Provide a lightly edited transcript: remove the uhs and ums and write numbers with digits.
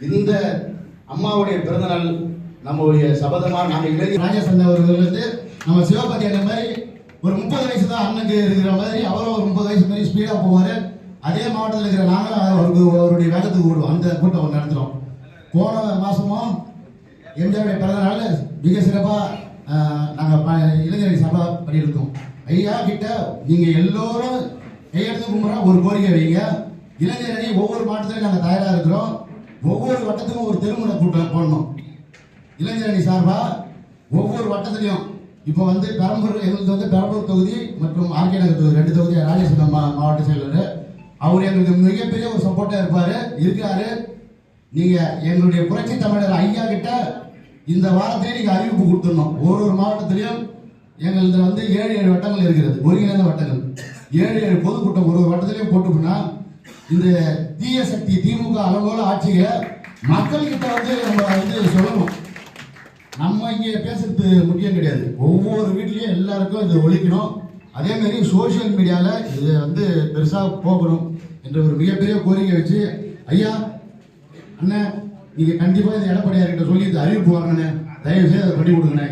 இந்த அம்மாவுடைய பிறந்தநாள் நம்மளுடைய சபதமாக நாங்கள் இளைஞர் ராஜசந்தா அவர்கள் நம்ம சிவபதி அந்த மாதிரி ஒரு 30 வயசு தான் அண்ணனுக்கு இருக்கிற மாதிரி அவரும் ஒரு 30 வயசு மாதிரி ஸ்பீடாக போவார். அதே மாவட்டத்தில் இருக்கிற நாங்களும் அவருடைய வேகத்துக்கு ஓடுவோம். அந்த கூட்டம் ஒன்று நடத்துகிறோம். போன மாதமும் எம்ஜிஆருடைய பிறந்தநாள் மிக சிறப்பாக நாங்கள் இளைஞரணி சபை பண்ணியிருக்கோம். ஐயா கிட்ட நீங்கள் எல்லோரும் கையெழுத்து கும்பிட்ற ஒரு கோரிக்கை வைங்க. இளைஞரணி ஒவ்வொரு மாவட்டத்திலையும் நாங்கள் தயாராக இருக்கிறோம். ஒவ்வொரு வட்டத்துக்கும் ஒரு தெருமுனை கூட்டம் போடணும். இளைஞரணி சார்பாக ஒவ்வொரு வட்டத்திலையும் இப்போ பெரம்பூர் எங்களுக்கு பெரம்பூர் தொகுதி மற்றும் ஆர்கே நகர் தொகுதி 2 தொகுதி ராஜேஸ்வரம் மாவட்ட செயலர் அவர் எங்களுக்கு மிகப்பெரிய ஒரு சப்போர்ட்டாக இருக்காரு. நீங்கள் எங்களுடைய புரட்சி தமிழர் ஐயா கிட்ட இந்த வாரத்திலே நீங்கள் அறிவிப்பு கொடுத்துடணும். ஒரு மாவட்டத்திலையும் எங்களுக்கு 7 வட்டங்கள் இருக்கிறது, ஒருங்கிணைந்த வட்டங்கள். 7 பொதுக்கூட்டம் ஒரு வட்டத்திலையும் போட்டுப்போனா இந்த தீய சக்தி திமுக அளவோல ஆட்சியை மக்கள்கிட்ட நம்ம சொல்லணும். நம்ம இங்கே பேசுறது முக்கியம் கிடையாது. ஒவ்வொரு வீட்லையும் எல்லாருக்கும் இது ஒழிக்கணும். அதே மாதிரி சோசியல் மீடியாவில் இது பெருசாக போகணும் என்ற ஒரு மிகப்பெரிய கோரிக்கை வச்சு ஐயா அண்ணன் நீங்கள் கண்டிப்பாக இது எடப்பாடியார்கிட்ட சொல்லி இந்த அறிவிப்பு வாங்கினேன், தயவு செய்து அதை பண்ணி கொடுங்கண்ணே.